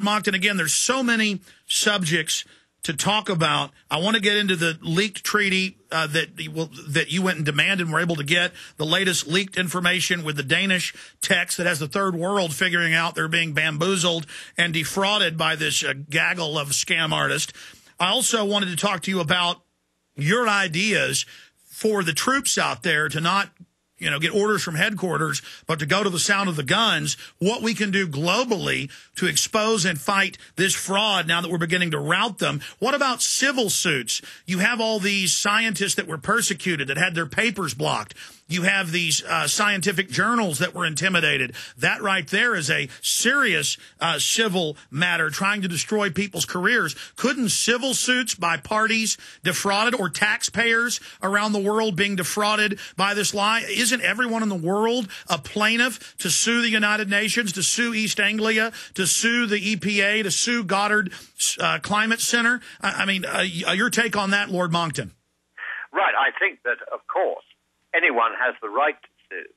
Monckton, again, there's so many subjects to talk about. I want to get into the leaked treaty that you went and demanded and were able to get, the latest leaked information with the Danish text that has the third world figuring out they're being bamboozled and defrauded by this gaggle of scam artists. I also wanted to talk to you about your ideas for the troops out there to not get orders from headquarters, but to go to the sound of the guns, what we can do globally to expose and fight this fraud now that we're beginning to rout them. What about civil suits? You have all these scientists that were persecuted, that had their papers blocked. You have these scientific journals that were intimidated. That right there is a serious civil matter trying to destroy people's careers. Couldn't civil suits by parties defrauded or taxpayers around the world being defrauded by this lie? Isn't everyone in the world a plaintiff to sue the United Nations, to sue East Anglia, to sue the EPA, to sue Goddard Climate Center? I mean, your take on that, Lord Monckton? Right. I think that, of course, anyone has the right to sue,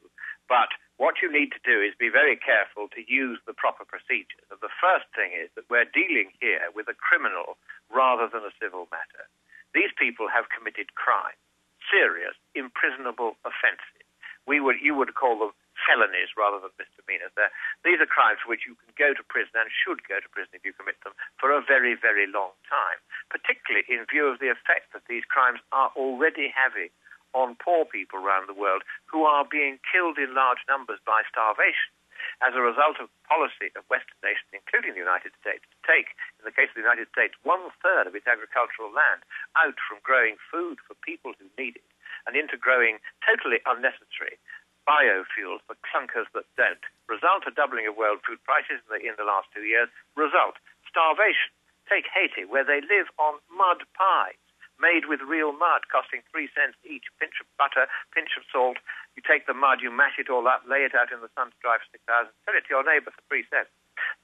but what you need to do is be very careful to use the proper procedures. And the first thing is that we're dealing here with a criminal rather than a civil matter. These people have committed crime, serious, imprisonable offences. You would call them felonies rather than misdemeanors. These are crimes for which you can go to prison and should go to prison if you commit them for a very, very long time, particularly in view of the effect that these crimes are already having on poor people around the world who are being killed in large numbers by starvation as a result of policy of Western nations, including the United States, to take, in the case of the United States, 1/3 of its agricultural land out from growing food for people who need it and into growing totally unnecessary biofuels for clunkers that don't. Result, a doubling of world food prices in the last 2 years. Result, starvation. Take Haiti, where they live on mud pies made with real mud, costing 3 cents each, pinch of butter, pinch of salt. You take the mud, you mash it all up, lay it out in the sun to dry for 6 hours, and sell it to your neighbour for 3 cents.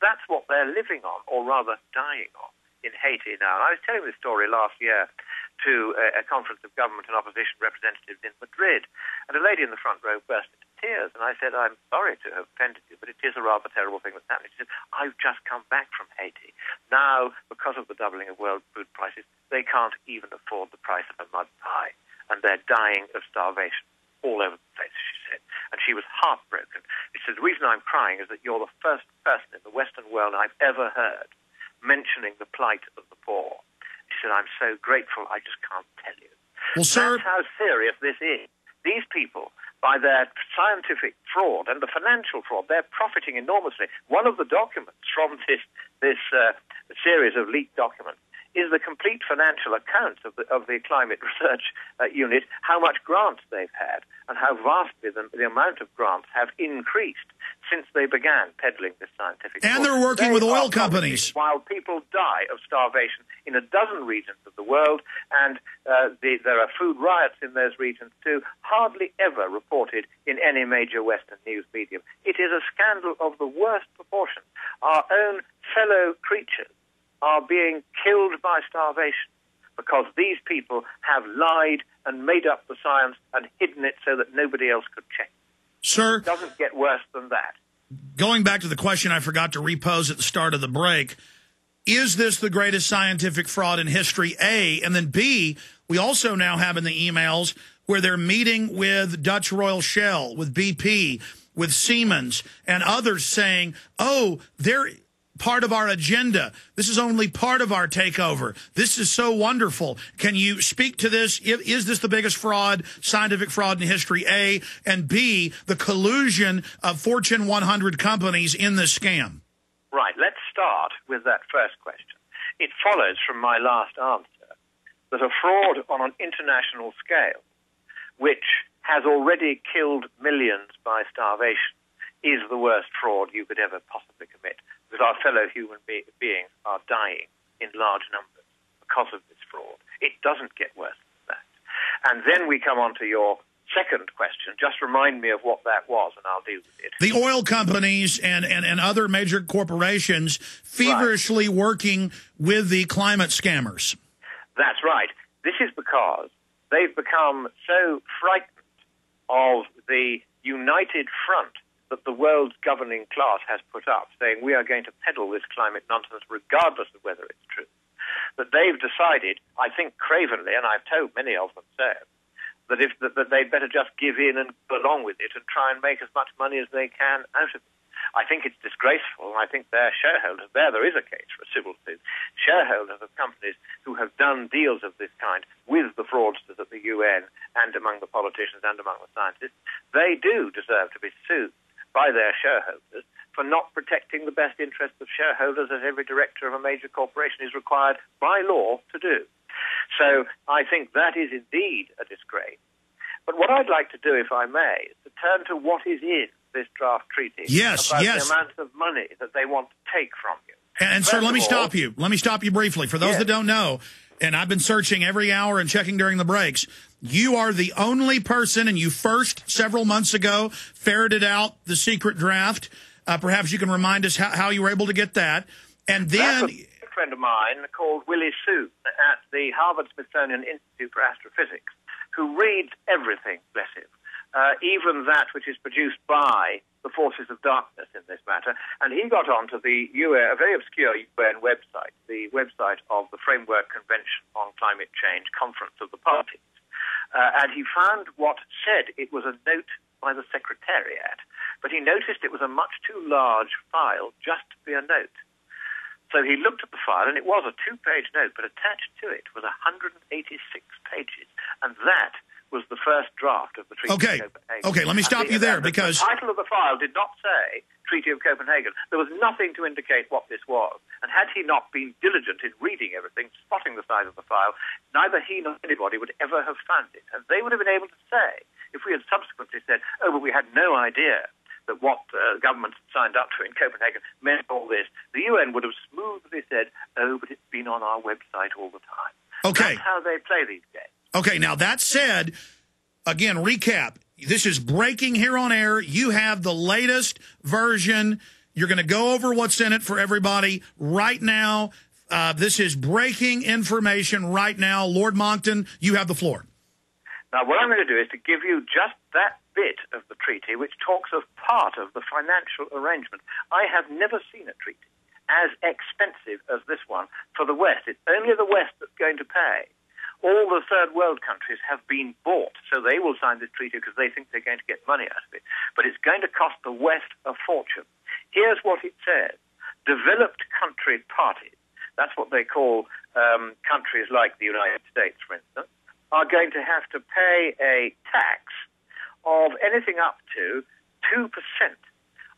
That's what they're living on, or rather dying on, in Haiti now. And I was telling this story last year to a conference of government and opposition representatives in Madrid, and a lady in the front row burst into tears, and I said, I'm sorry to have offended you, but it is a rather terrible thing that's happening. She said, I've just come back from Haiti. Now, because of the doubling of world food prices, they can't even afford the price of a mud pie, and they're dying of starvation all over the place, she said. And she was heartbroken. She said, the reason I'm crying is that you're the first person in the Western world I've ever heard mentioning the plight of the poor. She said, I'm so grateful, I just can't tell you. Well, sir, that's how serious this is. These people, by their scientific fraud and the financial fraud, they're profiting enormously. One of the documents from this series of leaked documents is the complete financial accounts of the climate research unit, how much grants they've had, and how vastly the amount of grants have increased since they began peddling this scientific fraud. And they're working with oil companies. While people die of starvation in a dozen regions of the world, and there are food riots in those regions too, hardly ever reported in any major Western news medium. It is a scandal of the worst proportions. Our own fellow creatures are being killed by starvation because these people have lied and made up the science and hidden it so that nobody else could check. Sir, it doesn't get worse than that. Going back to the question I forgot to repose at the start of the break, is this the greatest scientific fraud in history, A? And then B, we also now have in the emails where they're meeting with Dutch Royal Shell, with BP, with Siemens, and others saying, oh, they're part of our agenda. This is only part of our takeover. This is so wonderful. Can you speak to this? Is this the biggest fraud, scientific fraud in history, A? And B, the collusion of Fortune 100 companies in this scam? Right. Let's start with that first question. It follows from my last answer that a fraud on an international scale, which has already killed millions by starvation, is the worst fraud you could ever possibly commit, because our fellow human beings are dying in large numbers because of this fraud. It doesn't get worse than that. And then we come on to your second question. Just remind me of what that was, and I'll deal with it. The oil companies and other major corporations feverishly working with the climate scammers. That's right. This is because they've become so frightened of the united front that the world's governing class has put up, saying we are going to peddle this climate nonsense regardless of whether it's true, that they've decided, I think cravenly, and I've told many of them so, that they'd better just give in and go along with it and try and make as much money as they can out of it. I think it's disgraceful. I think their shareholders, there is a case for a civil suit, shareholders of companies who have done deals of this kind with the fraudsters at the UN and among the politicians and among the scientists, they do deserve to be sued by their shareholders for not protecting the best interests of shareholders, as every director of a major corporation is required by law to do. So I think that is indeed a disgrace. But what I'd like to do, if I may, is to turn to what is in this draft treaty about the amount of money that they want to take from you. And sir, let me stop you. Let me stop you briefly. For those that don't know, and I've been searching every hour and checking during the breaks, you are the only person, and you first, several months ago, ferreted out the secret draft. Perhaps you can remind us how you were able to get that. And then... a friend of mine called Willie Soon at the Harvard-Smithsonian Institute for Astrophysics, who reads everything, bless him, even that which is produced by the forces of darkness in this matter. And he got onto the UN, a very obscure UN website, the website of the Framework Convention on Climate Change Conference of the Parties. And he found what said it was a note by the Secretariat, but he noticed it was a much too large file just to be a note. So he looked at the file, and it was a 2-page note, but attached to it was 186 pages, and that was the first draft of the Treaty of Copenhagen. Okay, let me stop you there, because... The title of the file did not say Treaty of Copenhagen. There was nothing to indicate what this was, and had he not been diligent in reading everything, spotting the size of the file, neither he nor anybody would ever have found it. And they would have been able to say, if we had subsequently said, oh, but we had no idea that what governments signed up to in Copenhagen meant all this, the UN would have smoothly said, oh, but it's been on our website all the time. Okay. That's how they play these games. Okay, now that said, again, recap. This is breaking here on air. You have the latest version. You're going to go over what's in it for everybody right now. This is breaking information right now. Lord Monckton, you have the floor. Now, what I'm going to do is to give you just that bit of the treaty which talks of part of the financial arrangement. I have never seen a treaty as expensive as this one for the West. It's only the West that's going to pay. All the third world countries have been bought, so they will sign this treaty because they think they're going to get money out of it. But it's going to cost the West a fortune. Here's what it says. Developed country parties, that's what they call countries like the United States, for instance, are going to have to pay a tax of anything up to 2%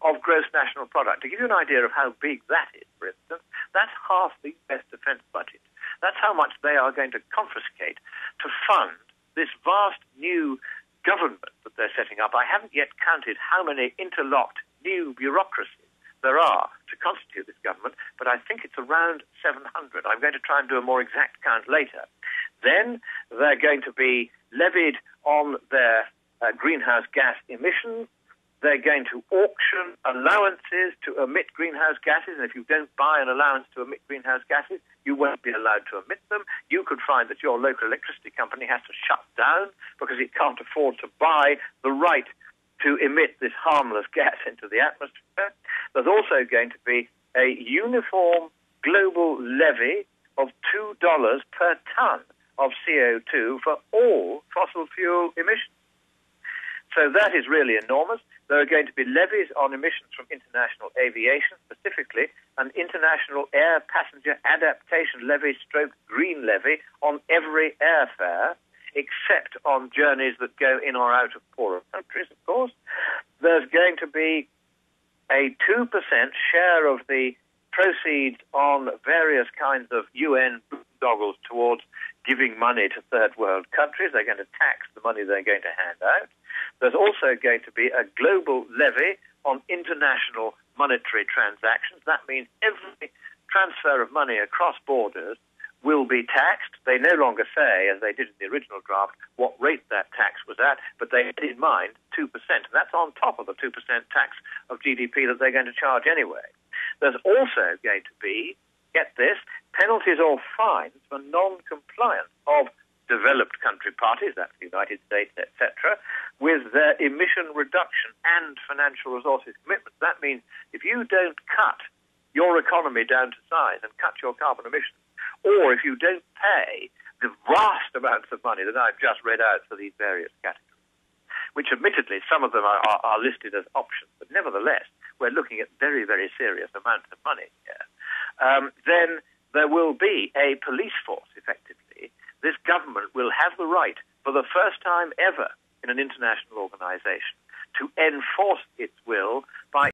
of gross national product. To give you an idea of how big that is, for instance, that's half the US defense budget. That's how much they are going to confiscate to fund this vast new government that they're setting up. I haven't yet counted how many interlocked new bureaucracies there are to constitute this government, but I think it's around 700. I'm going to try and do a more exact count later. Then they're going to be levied on their greenhouse gas emissions. They're going to auction allowances to emit greenhouse gases, and if you don't buy an allowance to emit greenhouse gases, you won't be allowed to emit them. You could find that your local electricity company has to shut down because it can't afford to buy the right to emit this harmless gas into the atmosphere. There's also going to be a uniform global levy of $2 per ton of CO2 for all fossil fuel emissions. So that is really enormous. There are going to be levies on emissions from international aviation, specifically an international air passenger adaptation levy stroke green levy on every airfare, except on journeys that go in or out of poorer countries, of course. There's going to be a 2% share of the proceeds on various kinds of UN boondoggles towards giving money to third world countries. They're going to tax the money they're going to hand out. There's also going to be a global levy on international monetary transactions. That means every transfer of money across borders will be taxed. They no longer say, as they did in the original draft, what rate that tax was at, but they had in mind 2%. And that's on top of the 2% tax of GDP that they're going to charge anyway. There's also going to be, get this, penalties or fines for non-compliance of developed country parties, that's the United States, etc., with their emission reduction and financial resources commitments. That means if you don't cut your economy down to size and cut your carbon emissions, or if you don't pay the vast amounts of money that I've just read out for these various categories, which admittedly some of them are listed as options, but nevertheless we're looking at very, very serious amounts of money here, then there will be a police force, effectively. This government will have the right, for the first time ever in an international organization, to enforce its will by